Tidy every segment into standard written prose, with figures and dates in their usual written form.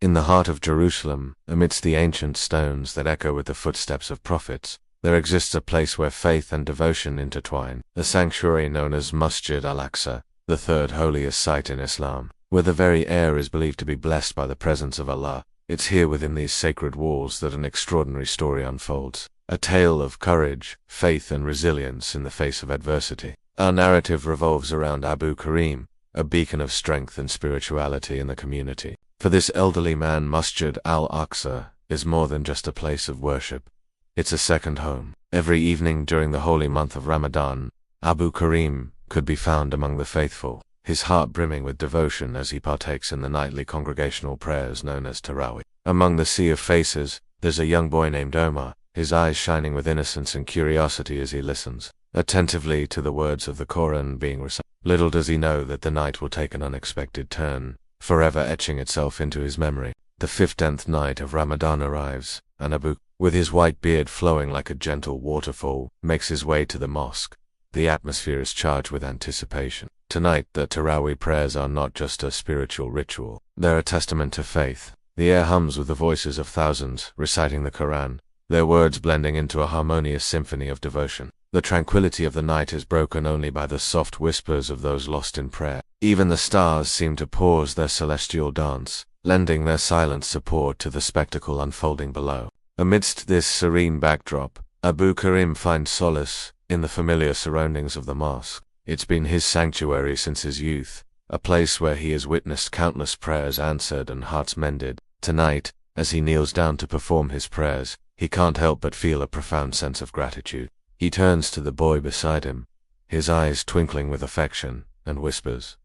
In the heart of Jerusalem, amidst the ancient stones that echo with the footsteps of prophets, there exists a place where faith and devotion intertwine, a sanctuary known as Masjid Al-Aqsa, the third holiest site in Islam, where the very air is believed to be blessed by the presence of Allah. It's here within these sacred walls that an extraordinary story unfolds, a tale of courage, faith and resilience in the face of adversity. Our narrative revolves around Abu Kareem, a beacon of strength and spirituality in the community. For this elderly man, Masjid Al-Aqsa is more than just a place of worship. It's a second home. Every evening during the holy month of Ramadan, Abu Kareem could be found among the faithful, his heart brimming with devotion as he partakes in the nightly congregational prayers known as Tarawih. Among the sea of faces, there's a young boy named Omar, his eyes shining with innocence and curiosity as he listens attentively to the words of the Quran being recited. Little does he know that the night will take an unexpected turn, forever etching itself into his memory. The 15th night of Ramadan arrives, and Abu, with his white beard flowing like a gentle waterfall, makes his way to the mosque. The atmosphere is charged with anticipation. Tonight, the Tarawih prayers are not just a spiritual ritual. They're a testament to faith. The air hums with the voices of thousands reciting the Quran, their words blending into a harmonious symphony of devotion. The tranquility of the night is broken only by the soft whispers of those lost in prayer. Even the stars seem to pause their celestial dance, lending their silent support to the spectacle unfolding below. Amidst this serene backdrop, Abu Kareem finds solace in the familiar surroundings of the mosque. It's been his sanctuary since his youth, a place where he has witnessed countless prayers answered and hearts mended. Tonight, as he kneels down to perform his prayers, he can't help but feel a profound sense of gratitude. He turns to the boy beside him, his eyes twinkling with affection, and whispers,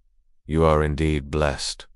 "You are indeed blessed,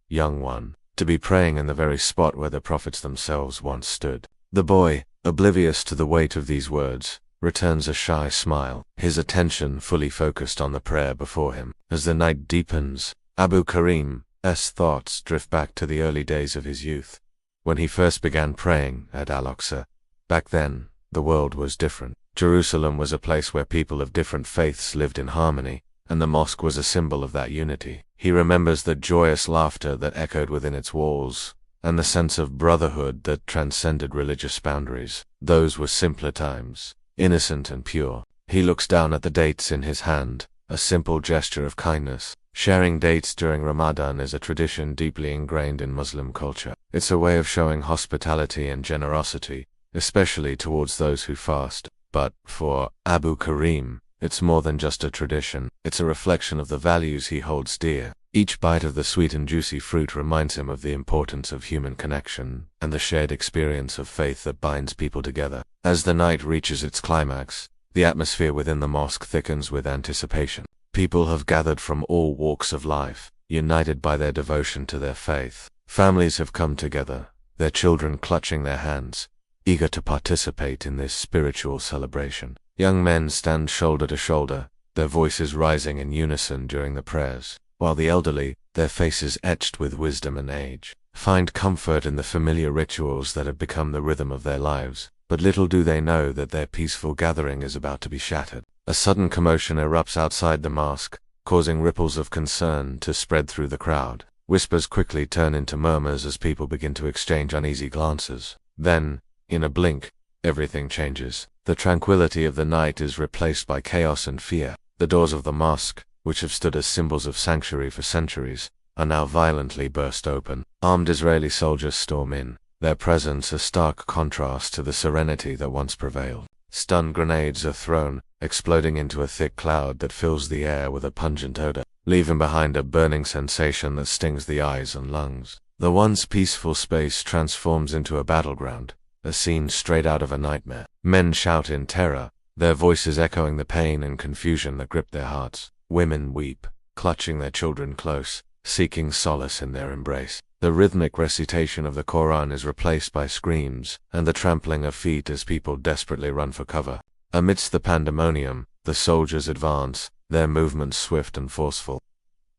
young one, to be praying in the very spot where the prophets themselves once stood." The boy, oblivious to the weight of these words, returns a shy smile, his attention fully focused on the prayer before him. As the night deepens, Abu Kareem's thoughts drift back to the early days of his youth, when he first began praying at Al-Aqsa. Back then, the world was different. Jerusalem was a place where people of different faiths lived in harmony, and the mosque was a symbol of that unity. He remembers the joyous laughter that echoed within its walls, and the sense of brotherhood that transcended religious boundaries. Those were simpler times, innocent and pure. He looks down at the dates in his hand, a simple gesture of kindness. Sharing dates during Ramadan is a tradition deeply ingrained in Muslim culture. It's a way of showing hospitality and generosity, especially towards those who fast. But for Abu Kareem, it's more than just a tradition. It's a reflection of the values he holds dear. Each bite of the sweet and juicy fruit reminds him of the importance of human connection and the shared experience of faith that binds people together. As the night reaches its climax, the atmosphere within the mosque thickens with anticipation. People have gathered from all walks of life, united by their devotion to their faith. Families have come together, their children clutching their hands, eager to participate in this spiritual celebration. Young men stand shoulder to shoulder, their voices rising in unison during the prayers, while the elderly, their faces etched with wisdom and age, find comfort in the familiar rituals that have become the rhythm of their lives. But little do they know that their peaceful gathering is about to be shattered. A sudden commotion erupts outside the mosque, causing ripples of concern to spread through the crowd. Whispers quickly turn into murmurs as people begin to exchange uneasy glances. Then, in a blink, everything changes. The tranquility of the night is replaced by chaos and fear. The doors of the mosque, which have stood as symbols of sanctuary for centuries, are now violently burst open. Armed Israeli soldiers storm in, their presence a stark contrast to the serenity that once prevailed. Stun grenades are thrown, exploding into a thick cloud that fills the air with a pungent odor, leaving behind a burning sensation that stings the eyes and lungs. The once peaceful space transforms into a battleground, a scene straight out of a nightmare. Men shout in terror, their voices echoing the pain and confusion that grip their hearts. Women weep, clutching their children close, seeking solace in their embrace. The rhythmic recitation of the Quran is replaced by screams and the trampling of feet as people desperately run for cover. Amidst the pandemonium, the soldiers advance, their movements swift and forceful.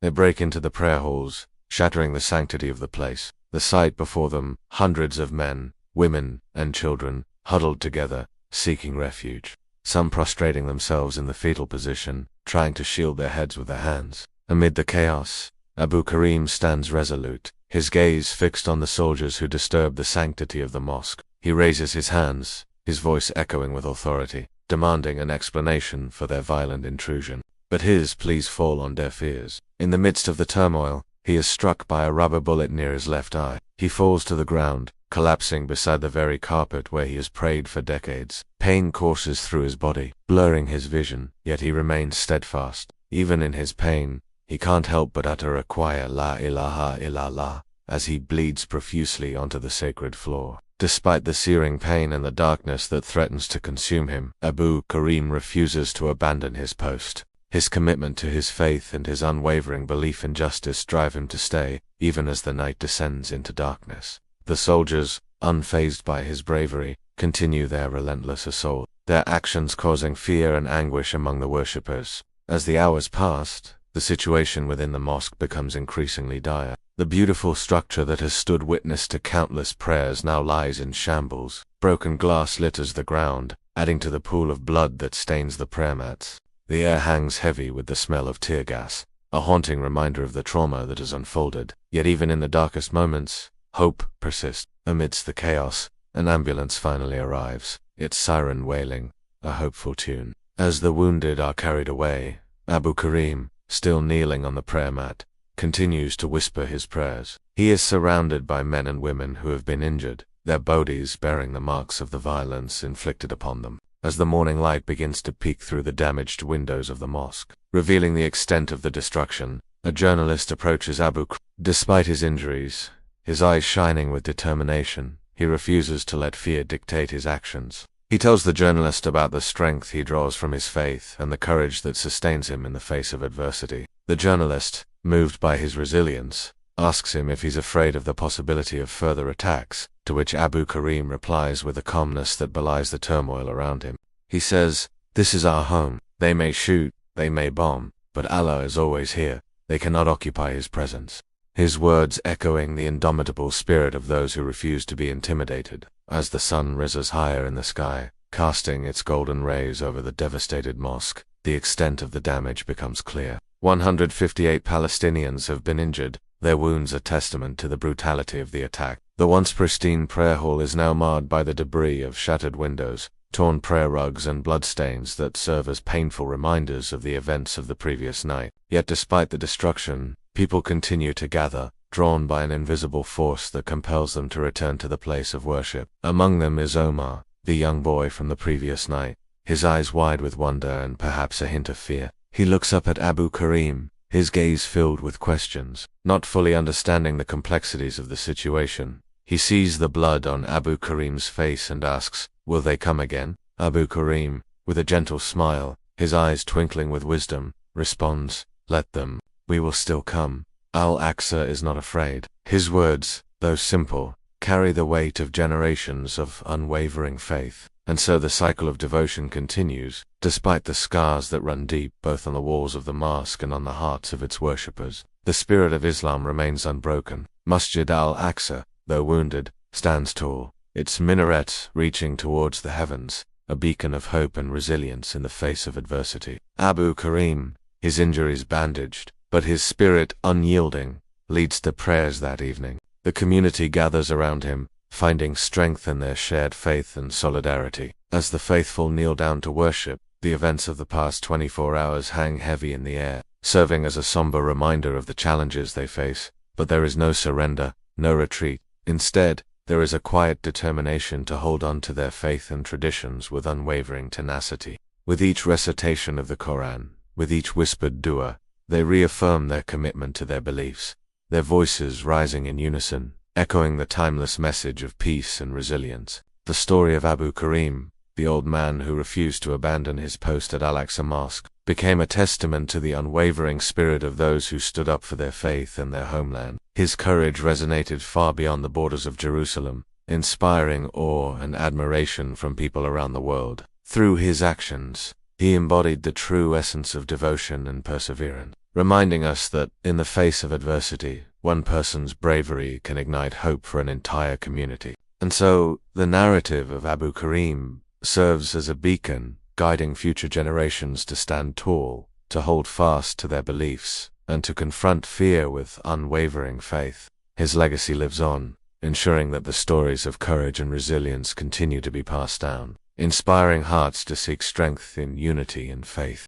They break into the prayer halls, shattering the sanctity of the place. The sight before them, hundreds of men, women, and children, huddled together, seeking refuge. Some prostrating themselves in the fetal position, trying to shield their heads with their hands. Amid the chaos, Abu Kareem stands resolute, his gaze fixed on the soldiers who disturb the sanctity of the mosque. He raises his hands, his voice echoing with authority, demanding an explanation for their violent intrusion. But his pleas fall on deaf ears. In the midst of the turmoil, he is struck by a rubber bullet near his left eye. He falls to the ground, collapsing beside the very carpet where he has prayed for decades. Pain courses through his body, blurring his vision, yet he remains steadfast. Even in his pain, he can't help but utter a quiet La ilaha illallah as he bleeds profusely onto the sacred floor. Despite the searing pain and the darkness that threatens to consume him, Abu Kareem refuses to abandon his post. His commitment to his faith and his unwavering belief in justice drive him to stay, even as the night descends into darkness. The soldiers, unfazed by his bravery, continue their relentless assault, their actions causing fear and anguish among the worshippers. As the hours passed, the situation within the mosque becomes increasingly dire. The beautiful structure that has stood witness to countless prayers now lies in shambles. Broken glass litters the ground, adding to the pool of blood that stains the prayer mats. The air hangs heavy with the smell of tear gas, a haunting reminder of the trauma that has unfolded. Yet even in the darkest moments, hope persists. Amidst the chaos, an ambulance finally arrives, its siren wailing, a hopeful tune. As the wounded are carried away, Abu Kareem, still kneeling on the prayer mat, continues to whisper his prayers. He is surrounded by men and women who have been injured, their bodies bearing the marks of the violence inflicted upon them. As the morning light begins to peek through the damaged windows of the mosque, revealing the extent of the destruction, a journalist approaches Abu Kareem. Despite his injuries, his eyes shining with determination, he refuses to let fear dictate his actions. He tells the journalist about the strength he draws from his faith and the courage that sustains him in the face of adversity. The journalist, moved by his resilience, asks him if he's afraid of the possibility of further attacks, to which Abu Kareem replies with a calmness that belies the turmoil around him. He says, "This is our home. They may shoot, they may bomb, but Allah is always here. They cannot occupy His presence." His words echoing the indomitable spirit of those who refuse to be intimidated. As the sun rises higher in the sky, casting its golden rays over the devastated mosque, the extent of the damage becomes clear. 158 Palestinians have been injured, their wounds a testament to the brutality of the attack. The once pristine prayer hall is now marred by the debris of shattered windows, torn prayer rugs and bloodstains that serve as painful reminders of the events of the previous night. Yet despite the destruction, people continue to gather, drawn by an invisible force that compels them to return to the place of worship. Among them is Omar, the young boy from the previous night, his eyes wide with wonder and perhaps a hint of fear. He looks up at Abu Kareem, his gaze filled with questions. Not fully understanding the complexities of the situation, he sees the blood on Abu Kareem's face and asks, "Will they come again?" Abu Kareem, with a gentle smile, his eyes twinkling with wisdom, responds, "Let them. We will still come. Al-Aqsa is not afraid." His words, though simple, carry the weight of generations of unwavering faith. And so the cycle of devotion continues, despite the scars that run deep both on the walls of the mosque and on the hearts of its worshippers. The spirit of Islam remains unbroken. Masjid Al-Aqsa, though wounded, stands tall, its minaret reaching towards the heavens, a beacon of hope and resilience in the face of adversity. Abu Kareem, his injuries bandaged, but his spirit unyielding, leads the prayers that evening. The community gathers around him, finding strength in their shared faith and solidarity. As the faithful kneel down to worship, the events of the past 24 hours hang heavy in the air, serving as a somber reminder of the challenges they face. But there is no surrender, no retreat. Instead, there is a quiet determination to hold on to their faith and traditions with unwavering tenacity. With each recitation of the Quran, with each whispered dua, they reaffirm their commitment to their beliefs, their voices rising in unison, echoing the timeless message of peace and resilience. The story of Abu Kareem, the old man who refused to abandon his post at Al-Aqsa Mosque, became a testament to the unwavering spirit of those who stood up for their faith and their homeland. His courage resonated far beyond the borders of Jerusalem, inspiring awe and admiration from people around the world. Through his actions, he embodied the true essence of devotion and perseverance, reminding us that, in the face of adversity, one person's bravery can ignite hope for an entire community. And so, the narrative of Abu Kareem serves as a beacon, guiding future generations to stand tall, to hold fast to their beliefs, and to confront fear with unwavering faith. His legacy lives on, ensuring that the stories of courage and resilience continue to be passed down, inspiring hearts to seek strength in unity and faith.